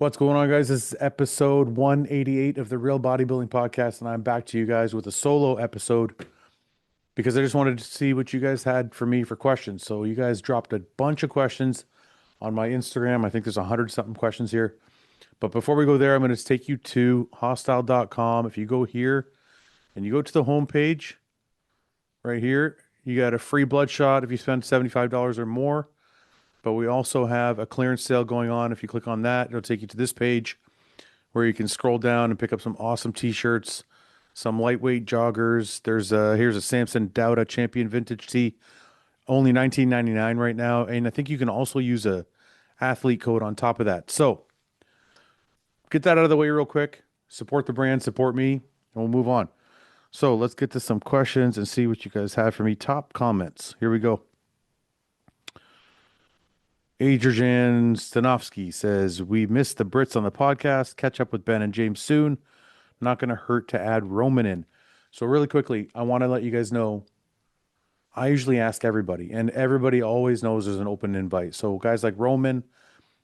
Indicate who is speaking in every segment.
Speaker 1: What's going on, guys? This is episode 188 of the Real Bodybuilding Podcast, and I'm back to you guys with a solo episode because I just wanted to see what you guys had for me for questions. So, you guys dropped a bunch of questions on my Instagram. I think there's 100 something questions here. But before we go there, I'm going to take you to hostile.com. If you go here and you go to the homepage right here, you got a free blood shot if you spend $75 or more. But we also have a clearance sale going on. If you click on that, it'll take you to this page where you can scroll down and pick up some awesome t-shirts, some lightweight joggers. Here's a Samson Dauda Champion Vintage tee, only $19.99 right now, and I think you can also use a athlete code on top of that. So get that out of the way real quick. Support the brand, support me, and we'll move on. So let's get to some questions and see what you guys have for me. Top comments. Here we go. Adrian Stanovsky says, we missed the Brits on the podcast. Catch up with Ben and James soon. Not going to hurt to add Roman in. So really quickly, I want to let you guys know, I usually ask everybody, and everybody always knows there's an open invite. So guys like Roman,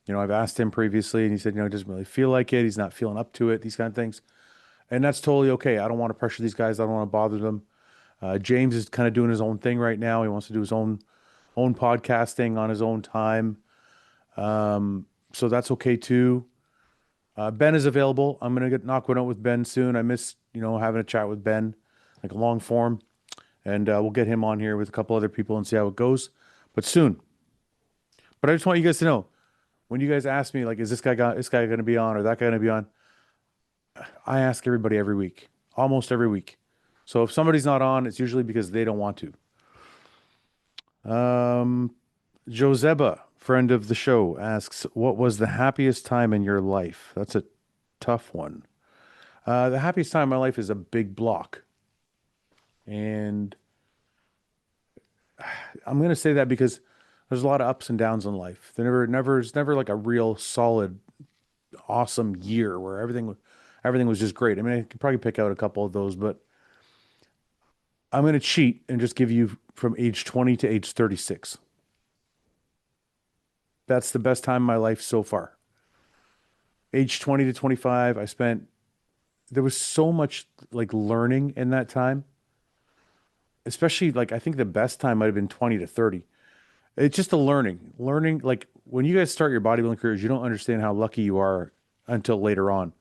Speaker 1: I've asked him previously, and he said, he doesn't really feel like it. He's not feeling up to it, these kind of things. And that's totally okay. I don't want to pressure these guys. I don't want to bother them. James is kind of doing his own thing right now. He wants to do his own podcasting on his own time. So that's okay too. Ben is available. I'm gonna knock one out with Ben soon. I miss, having a chat with Ben, like a long form, and we'll get him on here with a couple other people and see how it goes, but soon. But I just want you guys to know, when you guys ask me, like, is this guy going to be on or that guy going to be on? I ask everybody every week, almost every week. So if somebody's not on, it's usually because they don't want to. Joseba, friend of the show, asks, what was the happiest time in your life? That's a tough one. The happiest time in my life is a big block. And I'm going to say that because there's a lot of ups and downs in life. It's never like a real solid, awesome year where everything was just great. I mean, I could probably pick out a couple of those, but I'm going to cheat and just give you from age 20 to age 36. That's the best time of my life so far. Age 20 to 25, there was so much like learning in that time. Especially like I think the best time might have been 20 to 30. It's just the learning. Learning, like when you guys start your bodybuilding careers, you don't understand how lucky you are until later on.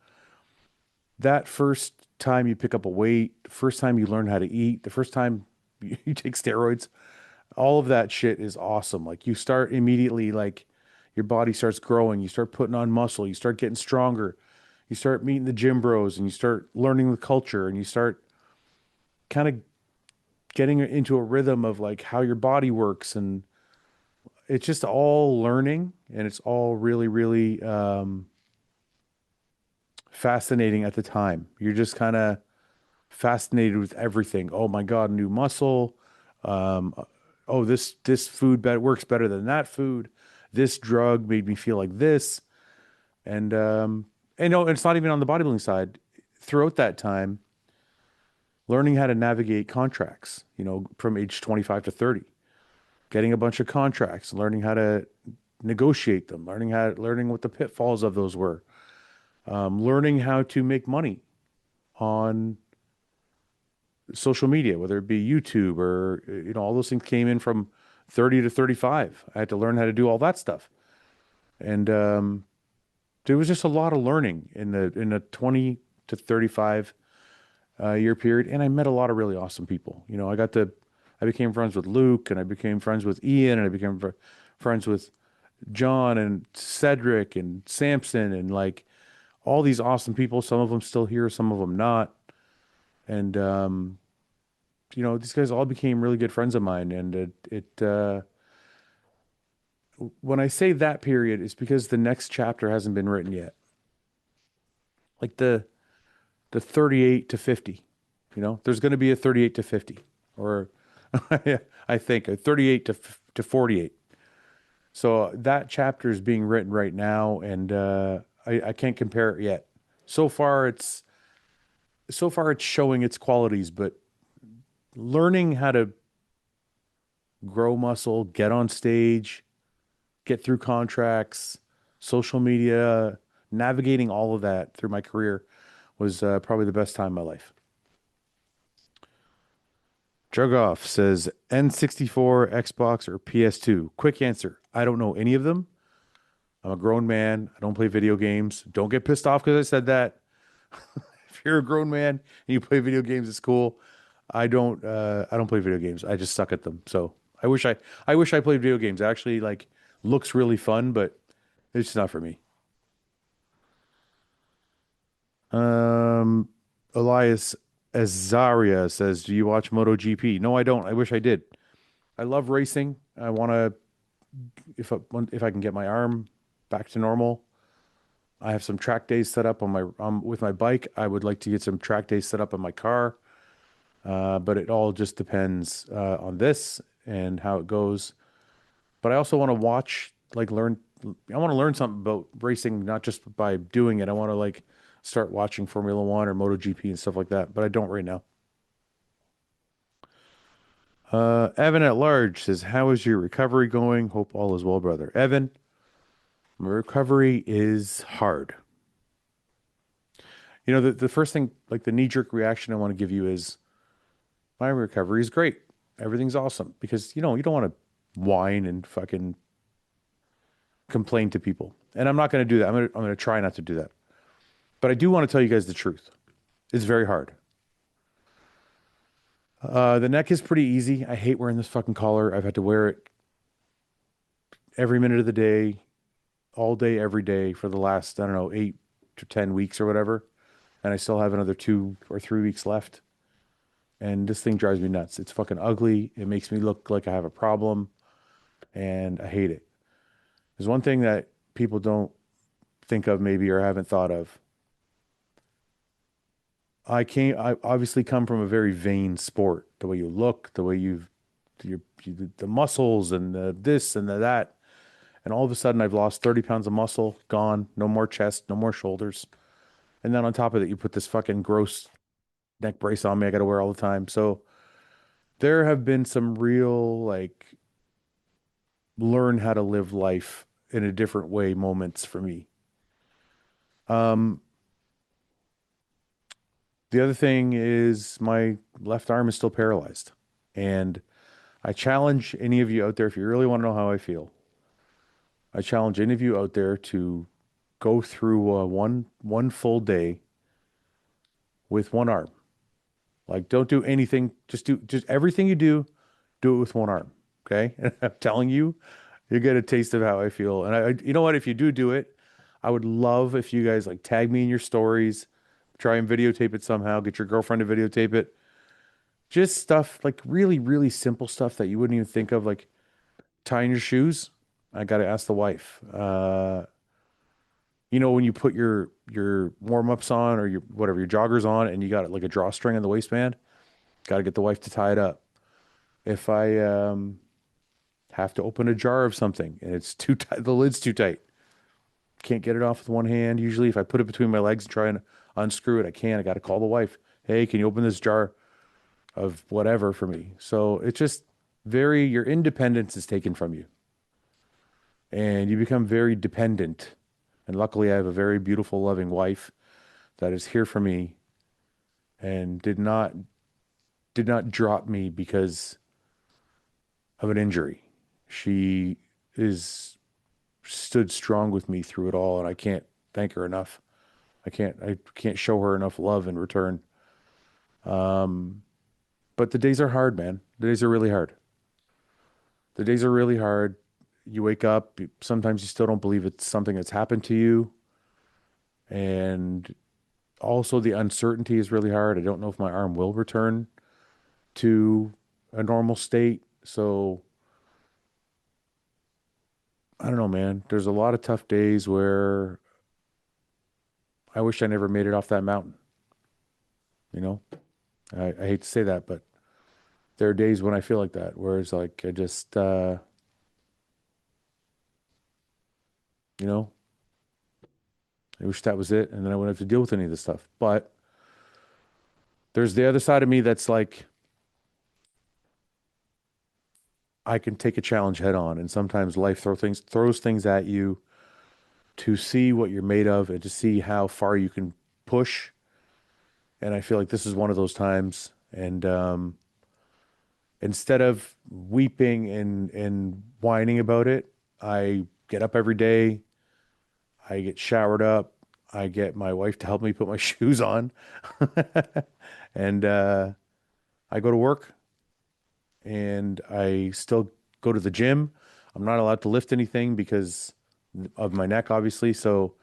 Speaker 1: That first time you pick up a weight, the first time you learn how to eat, the first time you take steroids, all of that shit is awesome. Like you start immediately, like your body starts growing, you start putting on muscle, you start getting stronger, you start meeting the gym bros, and you start learning the culture, and you start kind of getting into a rhythm of like how your body works, and it's just all learning, and it's all really, really fascinating at the time. You're just kind of fascinated with everything. Oh my God, new muscle. Um, oh, this food works better than that food. This drug made me feel like this. And no, it's not even on the bodybuilding side. Throughout that time, learning how to navigate contracts, from age 25 to 30, getting a bunch of contracts, learning how to negotiate them, learning what the pitfalls of those were, learning how to make money on social media, whether it be YouTube or, all those things came in from 30 to 35. I had to learn how to do all that stuff. And there was just a lot of learning in the 20 to 35 year period. And I met a lot of really awesome people. I became friends with Luke, and I became friends with Ian, and I became friends with John and Cedric and Samson, and like all these awesome people. Some of them still here, some of them not. And these guys all became really good friends of mine. And when I say that period, it's because the next chapter hasn't been written yet. Like the 38 to 50, there's going to be a 38 to 50, or I think a 38 to 48. So that chapter is being written right now, and I can't compare it yet. So far it's showing its qualities, but learning how to grow muscle, get on stage, get through contracts, social media, navigating all of that through my career was probably the best time of my life. Jugoff says N64, Xbox, or PS2. Quick answer. I don't know any of them. I'm a grown man. I don't play video games. Don't get pissed off because I said that. If you're a grown man and you play video games, it's cool. I don't play video games. I just suck at them. So I wish I played video games. Actually, like looks really fun, but it's not for me. Um, Elias Azaria says, "Do you watch MotoGP?" No, I don't. I wish I did. I love racing. I want to if I can get my arm back to normal. I have some track days set up on my with my bike. I would like to get some track days set up on my car. But it all just depends on this and how it goes. But I also want to watch, like learn. I want to learn something about racing, not just by doing it. I want to like start watching Formula One or MotoGP and stuff like that. But I don't right now. Evan at large says, "How is your recovery going? Hope all is well, brother." Evan, my recovery is hard. You know, the first thing, like the knee-jerk reaction I want to give you is my recovery is great. Everything's awesome because you don't want to whine and fucking complain to people. And I'm not going to do that. I'm going to try not to do that. But I do want to tell you guys the truth. It's very hard. The neck is pretty easy. I hate wearing this fucking collar. I've had to wear it every minute of the day, all day, every day for the last, I don't know, 8 to 10 weeks or whatever. And I still have another 2 or 3 weeks left. And this thing drives me nuts. It's fucking ugly. It makes me look like I have a problem, and I hate it. There's one thing that people don't think of maybe or haven't thought of. I obviously come from a very vain sport. The way you look, the way the muscles and the this and the that. And all of a sudden I've lost 30 pounds of muscle, gone, no more chest, no more shoulders. And then on top of it, you put this fucking gross neck brace on me I got to wear all the time. So there have been some real like learn how to live life in a different way moments for me. Um, the other thing is my left arm is still paralyzed. And I challenge any of you out there, if you really want to know how I feel, I challenge any of you out there to go through one full day with one arm. Like don't do anything, just everything you do it with one arm. Okay. And I'm telling you, you get a taste of how I feel. And you know what? If you do it, I would love if you guys like tag me in your stories, try and videotape it somehow, get your girlfriend to videotape it. Just stuff like really, really simple stuff that you wouldn't even think of, like tying your shoes. I got to ask the wife. When you put your warm-ups on or your whatever, your joggers on, and you got like a drawstring in the waistband, got to get the wife to tie it up. If I have to open a jar of something and it's too tight, the lid's too tight. Can't get it off with one hand. Usually, if I put it between my legs and try and unscrew it, I can't. I got to call the wife. Hey, can you open this jar of whatever for me? So it's just your independence is taken from you and you become very dependent. And luckily, I have a very beautiful, loving wife that is here for me and did not drop me because of an injury. She is stood strong with me through it all, and I can't thank her enough. I can't show her enough love in return. Um, but the days are hard, man. The days are really hard. The days are really hard. You wake up, sometimes you still don't believe it's something that's happened to you. And also the uncertainty is really hard. I don't know if my arm will return to a normal state. So I don't know, man. There's a lot of tough days where I wish I never made it off that mountain. You know, I hate to say that, but there are days when I feel like that, where it's like I just, you know, I wish that was it, and then I wouldn't have to deal with any of this stuff. But there's the other side of me that's like, I can take a challenge head on, and sometimes life throws things at you to see what you're made of and to see how far you can push. And I feel like this is one of those times. And instead of weeping and whining about it, I get up every day. I get showered up. I get my wife to help me put my shoes on. And I go to work and I still go to the gym. I'm not allowed to lift anything because of my neck, obviously. So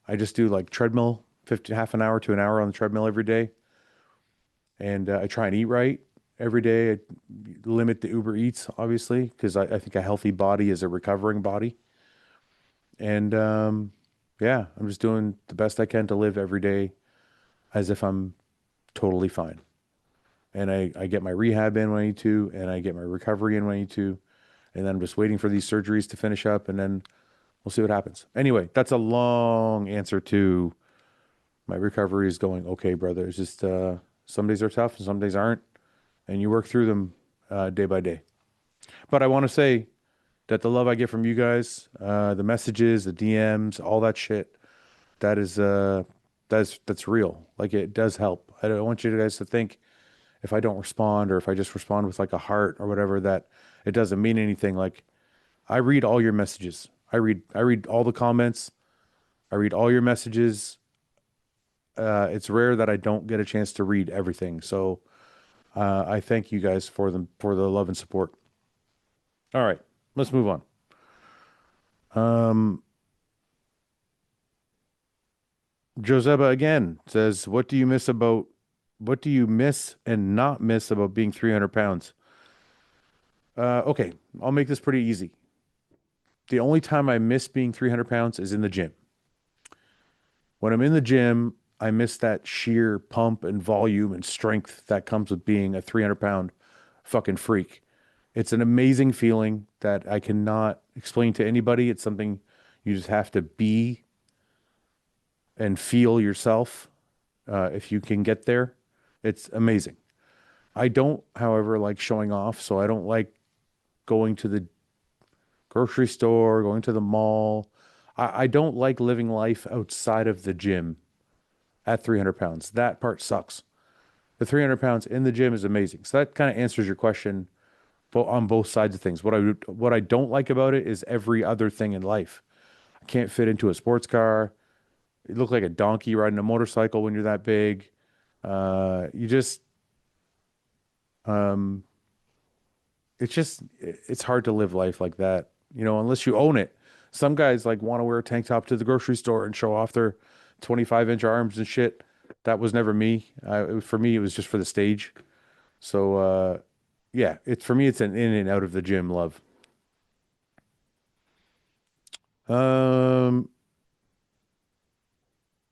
Speaker 1: I just do like treadmill, 50, half an hour to an hour on the treadmill every day. And I try and eat right every day. I limit the Uber Eats, obviously, because I think a healthy body is a recovering body. And yeah, I'm just doing the best I can to live every day as if I'm totally fine. And I get my rehab in when I need to, and I get my recovery in when I need to. And then I'm just waiting for these surgeries to finish up, and then we'll see what happens. Anyway, that's a long answer to my recovery is going okay, brother. It's just some days are tough and some days aren't, and you work through them day by day. But I want to say that the love I get from you guys, the messages, the DMs, all that shit, that is that's real. Like it does help. I don't want you guys to think if I don't respond or if I just respond with like a heart or whatever that it doesn't mean anything. Like I read all your messages. I read all the comments. I read all your messages. It's rare that I don't get a chance to read everything. So I thank you guys for the love and support. All right, let's move on. Um, Joseba again says, what do you miss and not miss about being 300 pounds? Okay, I'll make this pretty easy. The only time I miss being 300 pounds is in the gym. When I'm in the gym, I miss that sheer pump and volume and strength that comes with being a 300-pound fucking freak. It's an amazing feeling that I cannot explain to anybody. It's something you just have to be and feel yourself if you can get there. It's amazing. I don't, however, like showing off, so I don't like going to the grocery store, going to the mall. I don't like living life outside of the gym at 300 pounds. That part sucks. The 300 pounds in the gym is amazing. So that kind of answers your question on both sides of things. What I don't like about it is every other thing in life. I can't fit into a sports car. You look like a donkey riding a motorcycle when you're that big. You just, um, it's hard to live life like that, unless you own it. Some guys like want to wear a tank top to the grocery store and show off their 25-inch arms and shit. That was never me. For me, it was just for the stage. So, yeah, for me, it's an in and out of the gym love. Um,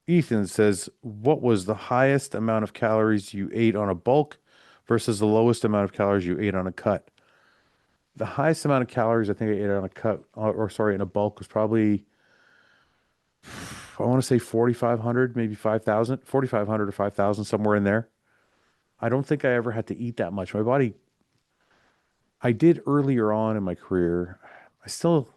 Speaker 1: Ethan says, what was the highest amount of calories you ate on a bulk versus the lowest amount of calories you ate on a cut? The highest amount of calories I think I ate on a cut, or sorry, in a bulk was probably, I want to say 4,500, maybe 5,000, 4,500 or 5,000, somewhere in there. I don't think I ever had to eat that much. My body, I did earlier on in my career. I still,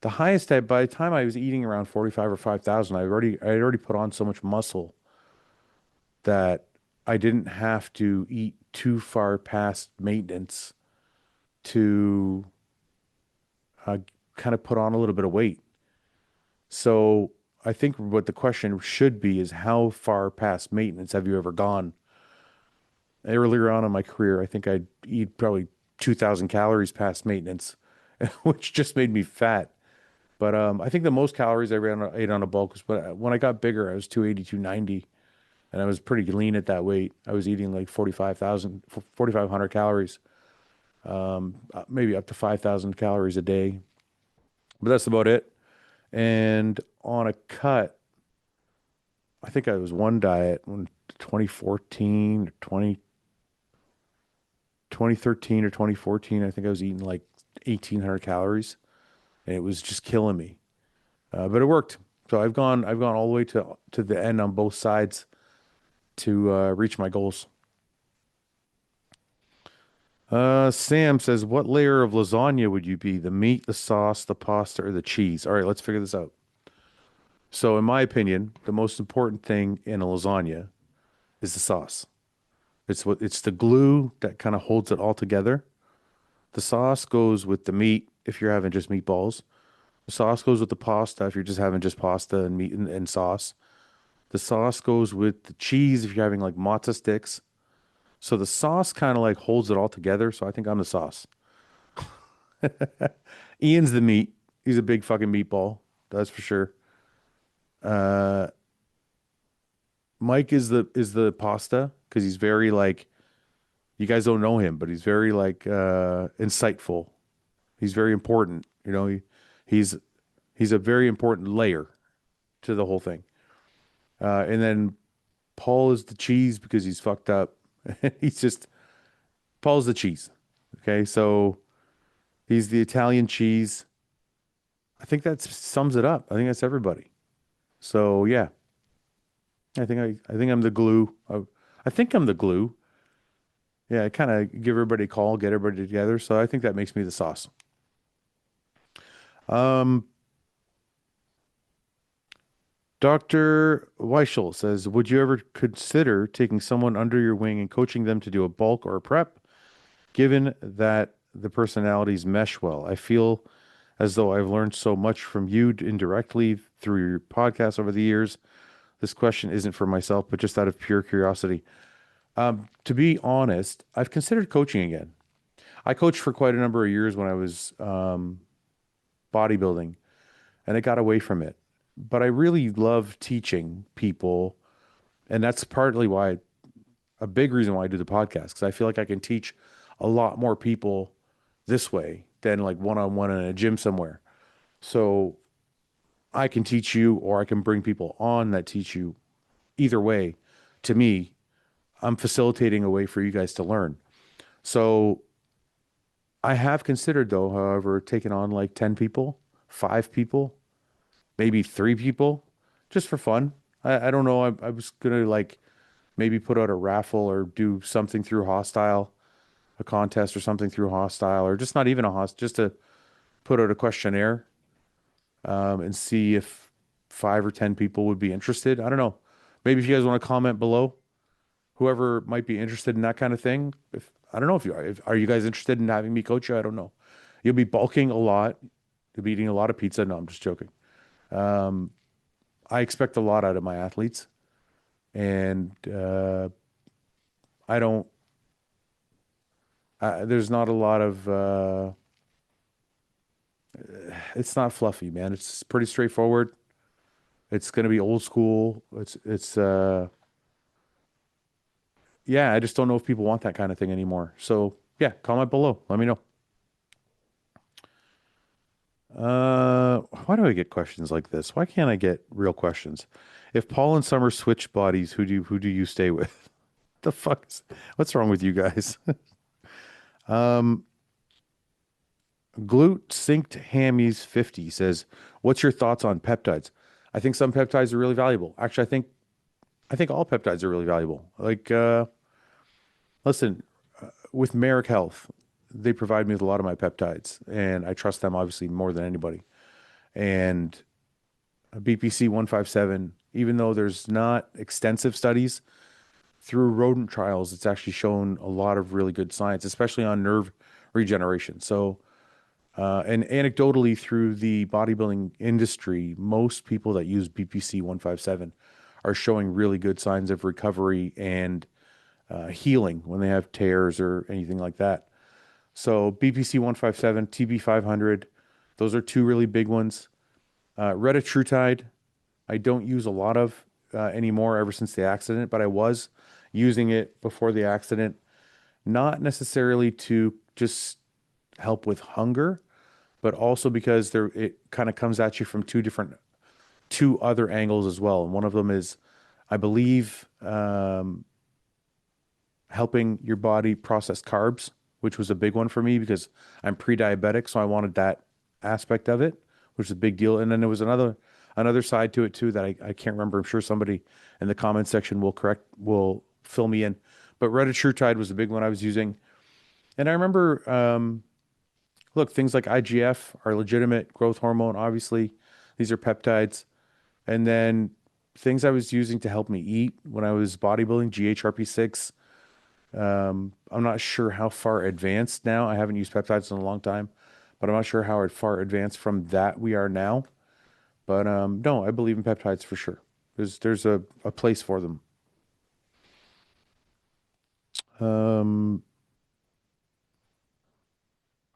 Speaker 1: the highest by the time I was eating around 45 or 5,000, I had already put on so much muscle that I didn't have to eat too far past maintenance to uh, kind of put on a little bit of weight. So I think what the question should be is how far past maintenance have you ever gone? Earlier on in my career, I think I'd eat probably 2,000 calories past maintenance, which just made me fat. But I think the most calories ate on a bulk was when I got bigger, I was 280, 290, and I was pretty lean at that weight. I was eating like 4,500 calories, maybe up to 5,000 calories a day. But that's about it. And on a cut, I think I was one diet when 2014 or 2013 or 2014. I think I was eating like 1,800 calories, and it was just killing me. But it worked. So I've gone all the way to the end on both sides to reach my goals. Sam says, what layer of lasagna would you be? The meat, the sauce, the pasta, or the cheese? All right, let's figure this out. So, in my opinion, the most important thing in a lasagna is the sauce. It's the glue that kind of holds it all together. The sauce goes with the meat if you're having just meatballs. The sauce goes with the pasta if you're just having just pasta and meat and sauce. The sauce goes with the cheese if you're having like matzo sticks. So the sauce kind of like holds it all together. So I think I'm the sauce. Ian's the meat. He's a big fucking meatball. That's for sure. Uh, Mike is the pasta because he's very like you guys don't know him, but he's very like insightful. He's very important. He's he's a very important layer to the whole thing. And then Paul is the cheese because he's fucked up. He's just Paul's the cheese. Okay, so he's the Italian cheese. I think that sums it up. I think that's everybody. So yeah, I think I'm the glue. I think I'm the glue. Yeah, I kind of give everybody a call, get everybody together. So I think that makes me the sauce. Um, Dr. Weichel says, would you ever consider taking someone under your wing and coaching them to do a bulk or a prep, given that the personalities mesh well? I feel as though I've learned so much from you indirectly through your podcast over the years. This question isn't for myself, but just out of pure curiosity. To be honest, I've considered coaching again. I coached for quite a number of years when I was bodybuilding, and I got away from it. But I really love teaching people, and that's partly why, a big reason why I do the podcast, because I feel like I can teach a lot more people this way than like one-on-one in a gym somewhere. So I can teach you, or I can bring people on that teach you. Either way, to me, I'm facilitating a way for you guys to learn. So I have considered, though, however, taking on like 10 people, 5 people, maybe 3 people, just for fun. I don't know. I was gonna like maybe put out a raffle or do something through Hostile, a contest or something through Hostile, or just not even a host, just to put out a questionnaire and see if 5 or 10 people would be interested. I don't know. Maybe if you guys want to comment below, whoever might be interested in that kind of thing. If I don't know if you are, are you guys interested in having me coach you? I don't know. You'll be bulking a lot. You'll be eating a lot of pizza. No, I'm just joking. Um, I expect a lot out of my athletes, and I don't. There's not a lot of. It's not fluffy, man. It's pretty straightforward. It's going to be old school. Yeah. I just don't know if people want that kind of thing anymore. So yeah, comment below. Let me know. Why do I get questions like this? Why can't I get real questions? If Paul and Summer switch bodies, who do you stay with? The fuck what's wrong with you guys? Um, Glute Synced Hammies 50 says, "What's your thoughts on peptides?" I think some peptides are really valuable. Actually, I think all peptides are really valuable. Like, listen, with Merrick Health, they provide me with a lot of my peptides, and I trust them obviously more than anybody. And BPC 157, even though there's not extensive studies through rodent trials, it's actually shown a lot of really good science, especially on nerve regeneration. So, and anecdotally, through the bodybuilding industry, most people that use BPC 157 are showing really good signs of recovery and healing when they have tears or anything like that. So, BPC 157, TB 500, those are two really big ones. Retatrutide, I don't use a lot of anymore ever since the accident, but I was using it before the accident, not necessarily to just help with hunger, but also because it kind of comes at you from two other angles as well. And one of them is, I believe, helping your body process carbs, which was a big one for me because I'm pre-diabetic, so I wanted that aspect of it, which is a big deal. And then there was another side to it too that I can't remember. I'm sure somebody in the comment section will fill me in. But retatrutide was a big one I was using. And I remember, look, things like IGF are legitimate growth hormone, obviously. These are peptides. And then things I was using to help me eat when I was bodybuilding, GHRP6. I'm not sure how far advanced now. I haven't used peptides in a long time, but I'm not sure how far advanced from that we are now. But no, I believe in peptides for sure. There's a place for them. Um,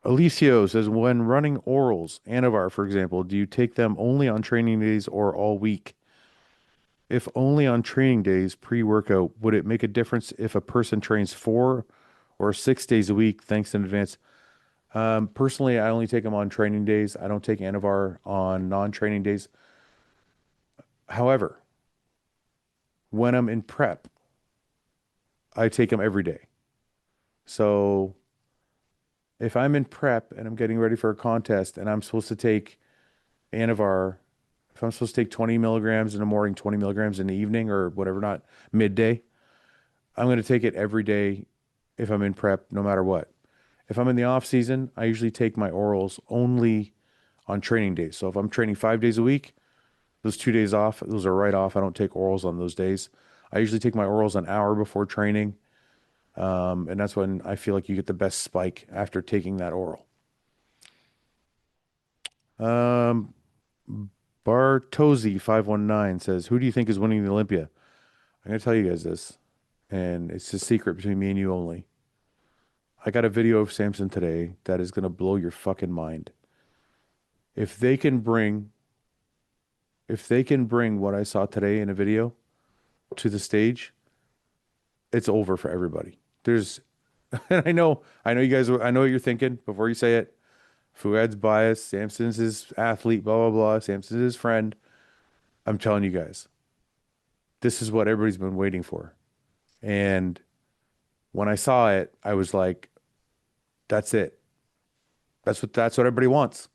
Speaker 1: Alicio says, when running orals, Anavar, for example, do you take them only on training days or all week? If only on training days pre-workout, would it make a difference if a person trains 4 or 6 days a week? Thanks in advance. Personally, I only take them on training days. I don't take Anavar on non-training days. However, when I'm in prep, I take them every day. So if I'm in prep and I'm getting ready for a contest and I'm supposed to take Anavar, if I'm supposed to take 20 milligrams in the morning, 20 milligrams in the evening, or whatever, not midday, I'm going to take it every day if I'm in prep, no matter what. If I'm in the off season, I usually take my orals only on training days. So if I'm training 5 days a week, those 2 days off, those are right off. I don't take orals on those days. I usually take my orals an hour before training. And that's when I feel like you get the best spike after taking that oral. Um, Bartosi519 says, who do you think is winning the Olympia? I'm going to tell you guys this, and it's a secret between me and you only. I got a video of Samson today that is going to blow your fucking mind. If they can bring, if they can bring what I saw today in a video to the stage, it's over for everybody. There's, and I know you guys, I know what you're thinking before you say it. Fuad's biased. Samson's his athlete, blah, blah, blah. Samson's his friend. I'm telling you guys, this is what everybody's been waiting for. And when I saw it, I was like, that's it. That's what everybody wants.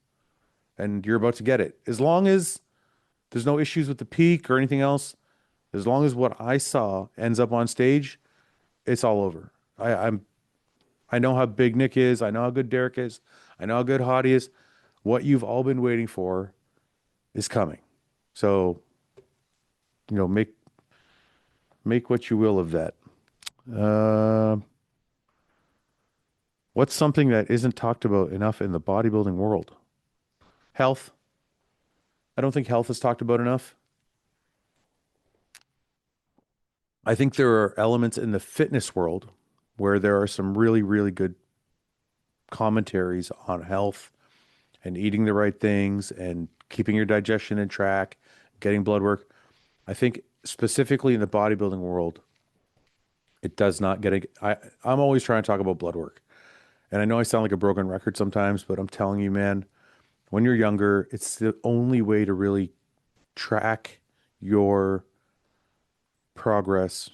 Speaker 1: And you're about to get it. As long as there's no issues with the peak or anything else, as long as what I saw ends up on stage, it's all over. I know how big Nick is. I know how good Derek is. I know how good Hottie is. What you've all been waiting for is coming. So, make what you will of that. Uh, what's something that isn't talked about enough in the bodybuilding world? Health. I don't think health is talked about enough. I think there are elements in the fitness world where there are some really, really good commentaries on health and eating the right things and keeping your digestion in track, getting blood work. I think specifically in the bodybuilding world, it does not get I'm always trying to talk about blood work. And I know I sound like a broken record sometimes, but I'm telling you, man, when you're younger, it's the only way to really track your progress.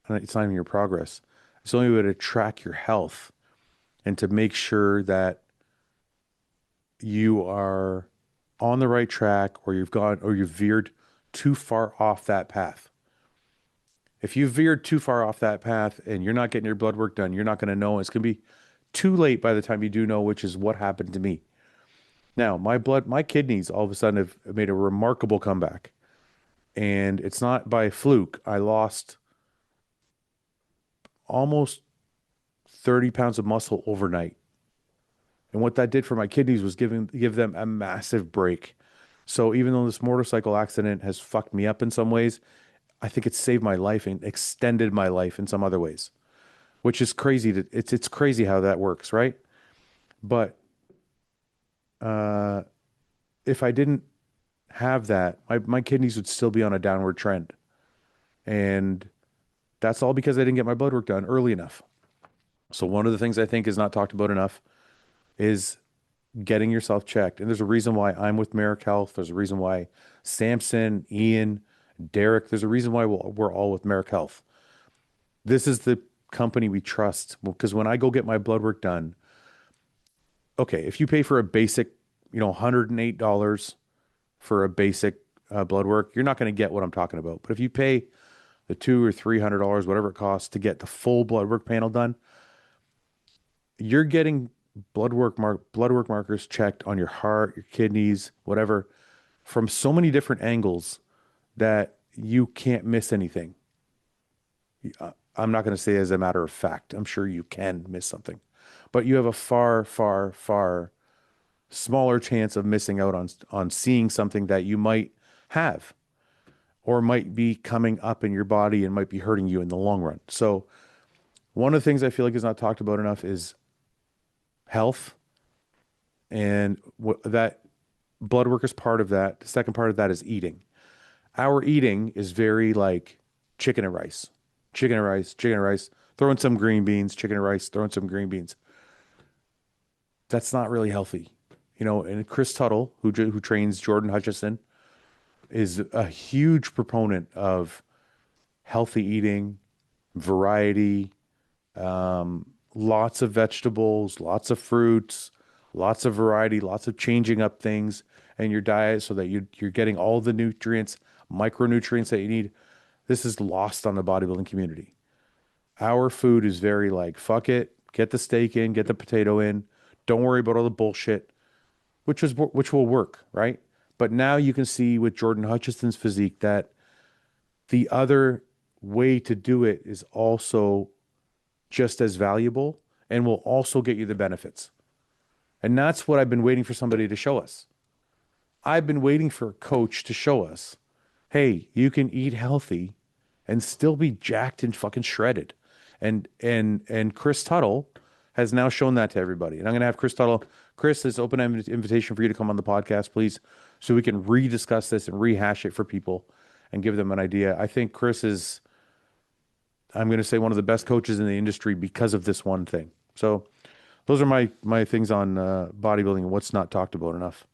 Speaker 1: And it's not even your progress. It's the only way to track your health and to make sure that you are on the right track or you've gone or you've veered too far off that path. If you veered too far off that path and you're not getting your blood work done, you're not going to know. It's going to be too late by the time you do know, which is what happened to me. Now, my kidneys all of a sudden have made a remarkable comeback. And it's not by fluke. I lost almost 30 pounds of muscle overnight. And what that did for my kidneys was give them a massive break. So even though this motorcycle accident has fucked me up in some ways, I think it saved my life and extended my life in some other ways, which is crazy. It's crazy how that works, right? But uh, if I didn't have that, my kidneys would still be on a downward trend. And that's all because I didn't get my blood work done early enough. So one of the things I think is not talked about enough is getting yourself checked. And there's a reason why I'm with Merrick Health. There's a reason why Samson, Ian, Derek, there's a reason why we're all with Merrick Health. This is the company we trust. Because when I go get my blood work done, okay, if you pay for a basic, $108 for a basic blood work, you're not going to get what I'm talking about. But if you pay the $200 or $300, whatever it costs to get the full blood work panel done, you're getting blood work markers checked on your heart, your kidneys, whatever, from so many different angles that you can't miss anything. I'm not going to say as a matter of fact. I'm sure you can miss something, but you have a far, far, far smaller chance of missing out on seeing something that you might have or might be coming up in your body and might be hurting you in the long run. So one of the things I feel like is not talked about enough is health, and that blood work is part of that. The second part of that is eating. Our eating is very like chicken and rice, chicken and rice, chicken and rice, throw in some green beans, chicken and rice, throw in some green beans. That's not really healthy. And Chris Tuttle, who trains Jordan Hutchison, is a huge proponent of healthy eating, variety, lots of vegetables, lots of fruits, lots of variety, lots of changing up things in your diet so that you're getting all the nutrients, micronutrients that you need. This is lost on the bodybuilding community. Our food is very like, fuck it, get the steak in, get the potato in, don't worry about all the bullshit, which will work, right? But now you can see with Jordan Hutchison's physique that the other way to do it is also just as valuable and will also get you the benefits. And that's what I've been waiting for somebody to show us. I've been waiting for a coach to show us, hey, you can eat healthy and still be jacked and fucking shredded. And Chris Tuttle has now shown that to everybody. And I'm gonna have Chris Tuttle. Chris, this open invitation for you to come on the podcast, please, so we can rediscuss this and rehash it for people and give them an idea. I think Chris is, I'm going to say, one of the best coaches in the industry because of this one thing. So those are my things on bodybuilding and what's not talked about enough.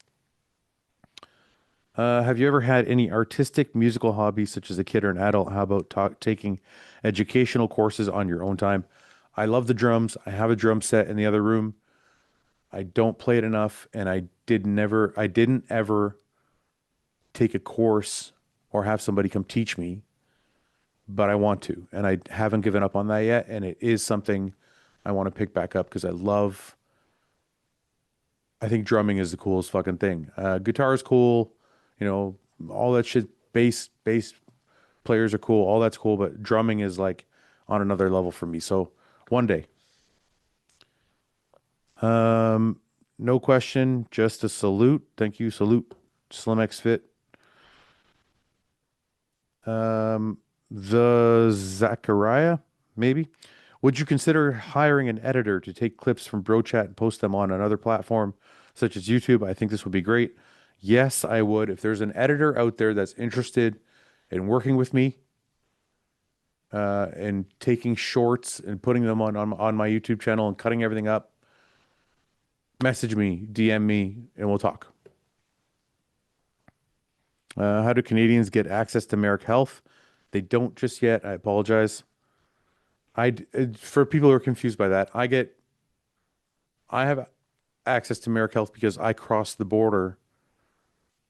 Speaker 1: Have you ever had any artistic musical hobbies, such as a kid or an adult? How about taking educational courses on your own time? I love the drums. I have a drum set in the other room. I don't play it enough, and I didn't ever take a course or have somebody come teach me, but I want to, and I haven't given up on that yet. And it is something I want to pick back up because I think drumming is the coolest fucking thing. Guitar is cool, all that shit. Bass players are cool. All that's cool, but drumming is like on another level for me. So one day, no question, just a salute. Thank you. Salute. Slim X Fit. The Zachariah, maybe. Would you consider hiring an editor to take clips from BroChat and post them on another platform such as YouTube? I think this would be great. Yes, I would. If there's an editor out there that's interested in working with me, and taking shorts and putting them on my YouTube channel and cutting everything up, message me, DM me, and we'll talk. How do Canadians get access to Merrick Health? They don't just yet. I apologize. For people who are confused by that, I have access to Merrick Health because I crossed the border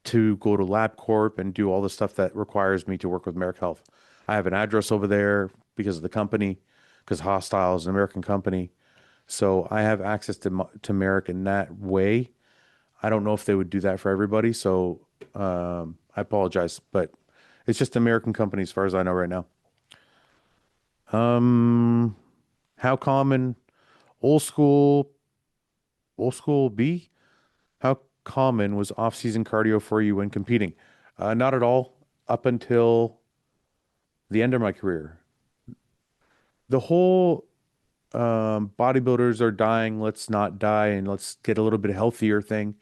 Speaker 1: to go to LabCorp and do all the stuff that requires me to work with Merrick Health. I have an address over there because of the company, because HOSSTILE is an American company. So I have access to Merrick in that way. I don't know if they would do that for everybody. So I apologize, but it's just an American company as far as I know right now. How common old school B? How common was off-season cardio for you when competing? Not at all up until the end of my career. The whole bodybuilders are dying, let's not die, and let's get a little bit healthier thing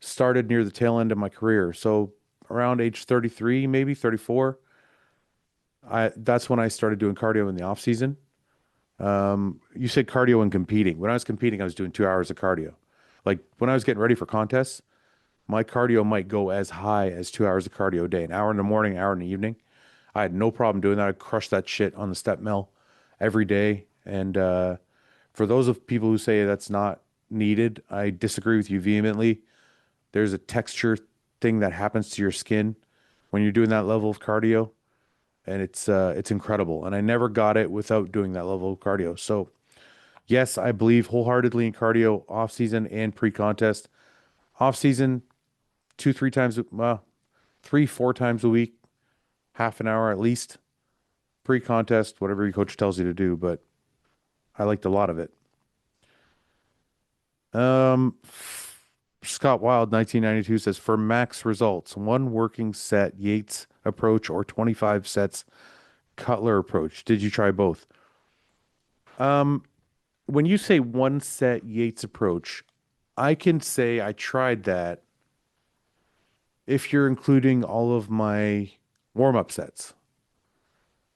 Speaker 1: started near the tail end of my career. So around age 33, maybe 34, that's when I started doing cardio in the off season. You said cardio and competing. When I was competing, I was doing 2 hours of cardio. Like when I was getting ready for contests, my cardio might go as high as 2 hours of cardio a day, an hour in the morning, an hour in the evening. I had no problem doing that. I'd crush that shit on the step mill every day. And for those of people who say that's not needed, I disagree with you vehemently. There's a texture thing that happens to your skin when you're doing that level of cardio, and it's incredible. And I never got it without doing that level of cardio. So Yes, I believe wholeheartedly in cardio off season and pre-contest. Off season, two, three times, well, three, four times a week, half an hour at least. Pre-contest, whatever your coach tells you to do, but I liked a lot of it. Um, Scott Wild, 1992 says for max results, one working set Yates approach or 25 sets Cutler approach. Did you try both? Um, when you say one set Yates approach, I can say I tried that if you're including all of my warm-up sets.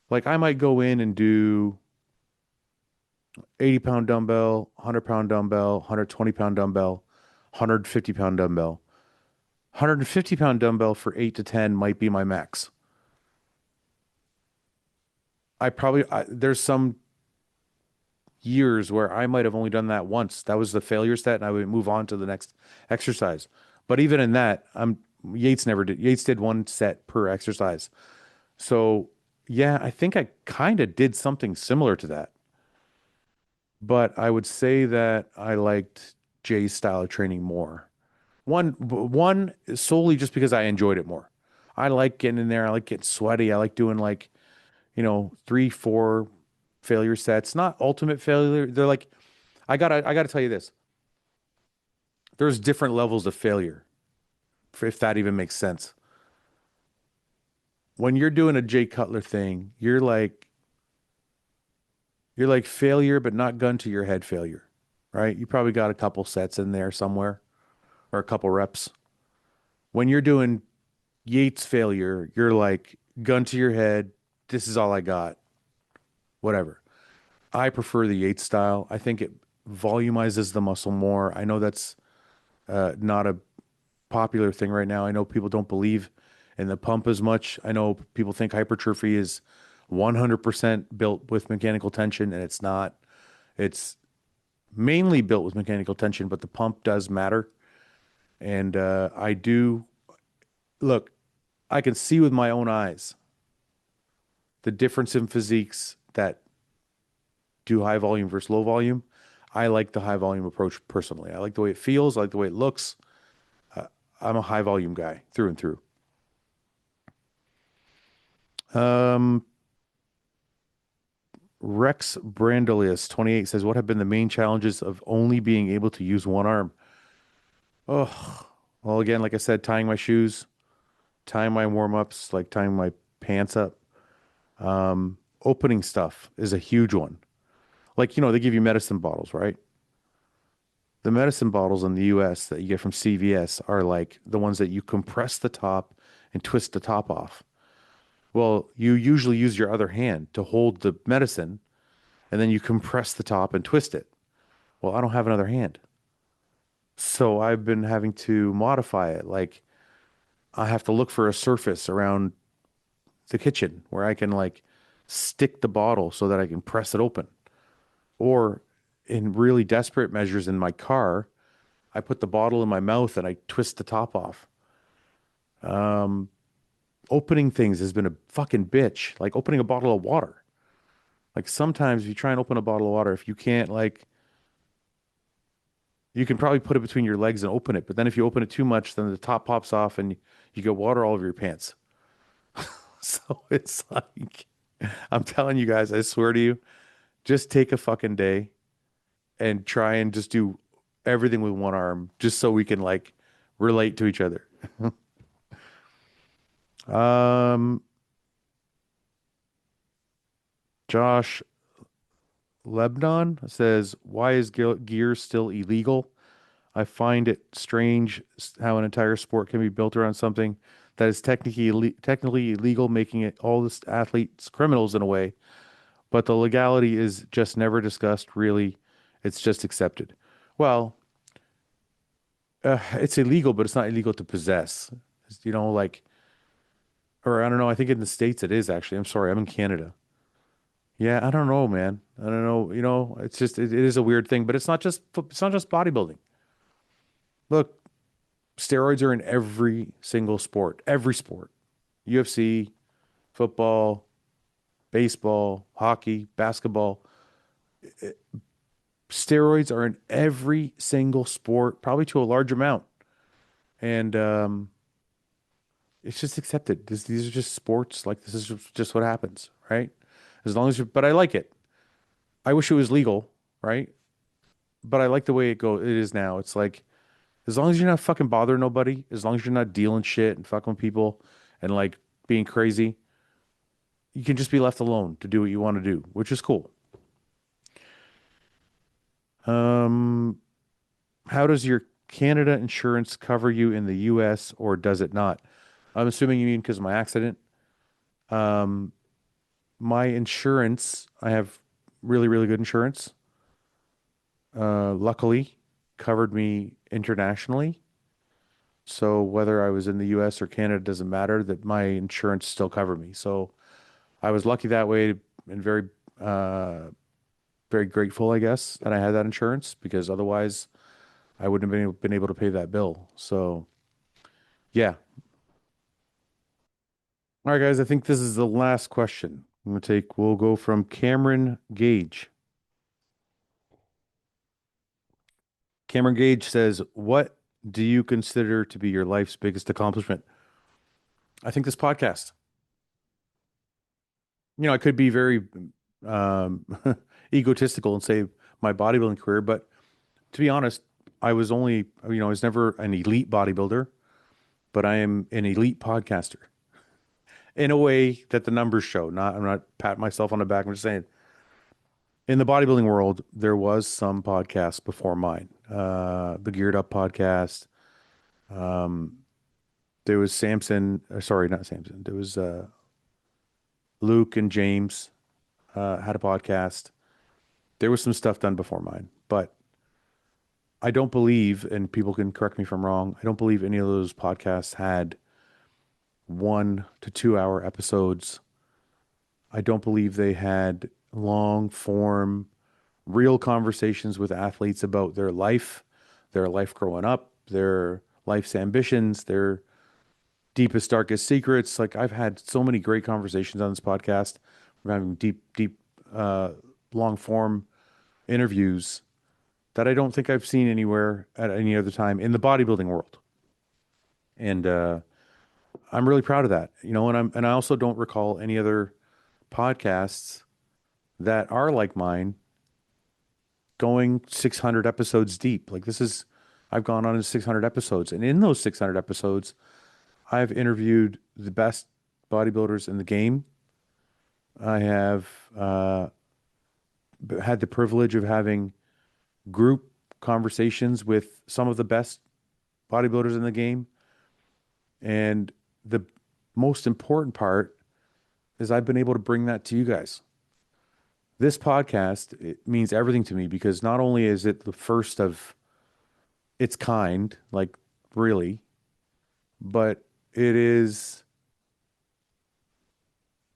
Speaker 1: Like I might go in and do 80-pound dumbbell, 100-pound dumbbell, 120-pound dumbbell, 150-pound dumbbell. 150-pound dumbbell for 8 to 10 might be my max. There's some years where I might have only done that once. That was the failure set, and I would move on to the next exercise. But even in that, Yates never did. Yates did one set per exercise. So yeah, I think I kind of did something similar to that. But I would say that I liked Jay's style of training more. One solely just because I enjoyed it more. I like getting in there. I like getting sweaty. I like doing like, three, four failure sets. Not ultimate failure. They're like, I gotta tell you this. There's different levels of failure, if that even makes sense. When you're doing a Jay Cutler thing, you're like failure, but not gun to your head failure, right? You probably got a couple sets in there somewhere or a couple reps. When you're doing Yates failure, you're like gun to your head. This is all I got. Whatever. I prefer the Yates style. I think it volumizes the muscle more. I know that's not a popular thing right now. I know people don't believe in the pump as much. I know people think hypertrophy is 100% built with mechanical tension, and it's not. It's mainly built with mechanical tension, but the pump does matter. And I do look, I can see with my own eyes the difference in physiques that do high volume versus low volume. I like the high volume approach personally. I like the way it feels, I like the way it looks. Uh, I'm a high volume guy through and through. Um, Rex Brandelius 28 says, "What have been the main challenges of only being able to use one arm?" Oh, well, again, like I said, tying my shoes, tying my warm ups, like tying my pants up. Opening stuff is a huge one. Like, they give you medicine bottles, right? The medicine bottles in the US that you get from CVS are like the ones that you compress the top and twist the top off. Well, you usually use your other hand to hold the medicine and then you compress the top and twist it. Well, I don't have another hand. So I've been having to modify it. Like I have to look for a surface around the kitchen where I can like stick the bottle so that I can press it open. Or in really desperate measures in my car, I put the bottle in my mouth and I twist the top off. Um, Opening things has been a fucking bitch. Like opening a bottle of water. Like sometimes if you try and open a bottle of water, if you can't like, you can probably put it between your legs and open it. But then if you open it too much, then the top pops off and you get water all over your pants. So it's like, I'm telling you guys, I swear to you, just take a fucking day and try and just do everything with one arm just so we can like relate to each other. Um, Josh Lebanon says, "Why is gear still illegal? I find it strange how an entire sport can be built around something that is technically illegal, making it all the athletes criminals in a way. But the legality is just never discussed, really. It's just accepted. Well, it's illegal, but it's not illegal to possess. Like, or I don't know. I think in the States it is actually. I'm sorry, I'm in Canada. Yeah, I don't know, man. I don't know. It's just it is a weird thing, but it's not just bodybuilding. Look, steroids are in every single sport, every sport. UFC, football, baseball, hockey, basketball. Steroids are in every single sport, probably to a large amount. And it's just accepted. These are just sports. Like this is just what happens, right? As long as you, but I like it. I wish it was legal, right? But I like the way it is now. It's like as long as you're not fucking bothering nobody, as long as you're not dealing shit and fucking with people and like being crazy, you can just be left alone to do what you want to do, which is cool. Um, how does your Canada insurance cover you in the US or does it not? I'm assuming you mean because of my accident. Um, my insurance, I have really, really good insurance. Luckily, covered me internationally. So whether I was in the US or Canada doesn't matter, that my insurance still covered me. So I was lucky that way and uh, very grateful, I guess, that I had that insurance because otherwise I wouldn't have been able to pay that bill. So yeah. All right, guys, I think this is the last question. We'll go from Cameron Gage. Cameron Gage says, what do you consider to be your life's biggest accomplishment? I think this podcast. I could be very um, egotistical and say my bodybuilding career, but to be honest, I was never an elite bodybuilder, but I am an elite podcaster in a way that the numbers show. I'm not patting myself on the back. I'm just saying in the bodybuilding world, there was some podcasts before mine. The Geared Up podcast. Um, there was Samson, sorry, not Samson. There was Luke and James had a podcast. There was some stuff done before mine, but I don't believe, and people can correct me if I'm wrong, I don't believe any of those podcasts had 1 to 2 hour episodes. I don't believe they had long form, real conversations with athletes about their life growing up, their life's ambitions, their deepest, darkest secrets. Like I've had so many great conversations on this podcast. We're having deep, uh, long form interviews that I don't think I've seen anywhere at any other time in the bodybuilding world. And I'm really proud of that. And I also don't recall any other podcasts that are like mine going 600 episodes deep. I've gone on to 600 episodes. And in those 600 episodes, I've interviewed the best bodybuilders in the game. I have had the privilege of having group conversations with some of the best bodybuilders in the game. And the most important part is I've been able to bring that to you guys. This podcast, it means everything to me because not only is it the first of its kind, like really, but it is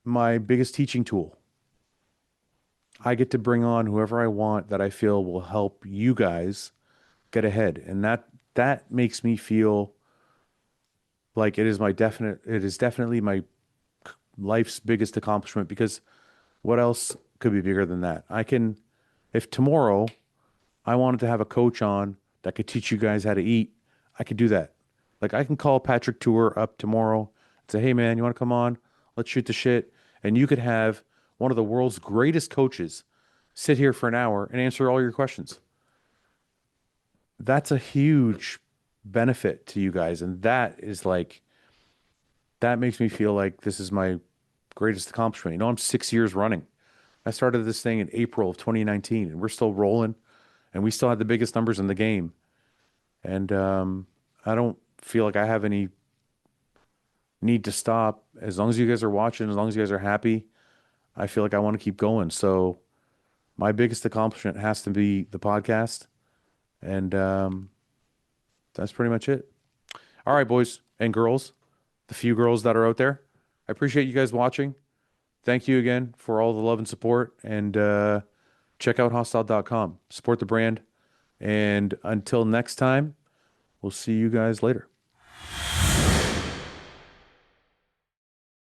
Speaker 1: my biggest teaching tool. I get to bring on whoever I want that I feel will help you guys get ahead. And that makes me feel like it is definitely my life's biggest accomplishment because what else could be bigger than that? If tomorrow I wanted to have a coach on that could teach you guys how to eat, I could do that. Like I can call Patrick Tour up tomorrow and say, hey man, you want to come on? Let's shoot the shit. And you could have one of the world's greatest coaches sit here for an hour and answer all your questions. That's a huge benefit to you guys. And that makes me feel like this is my greatest accomplishment. I'm 6 years running. I started this thing in April of 2019 and we're still rolling and we still have the biggest numbers in the game. And I don't feel like I have any need to stop. As long as you guys are watching, as long as you guys are happy, I feel like I want to keep going. So my biggest accomplishment has to be the podcast. And that's pretty much it. All right, boys and girls, the few girls that are out there, I appreciate you guys watching. Thank you again for all the love and support. And check out hostile.com. Support the brand. And until next time, we'll see you guys later.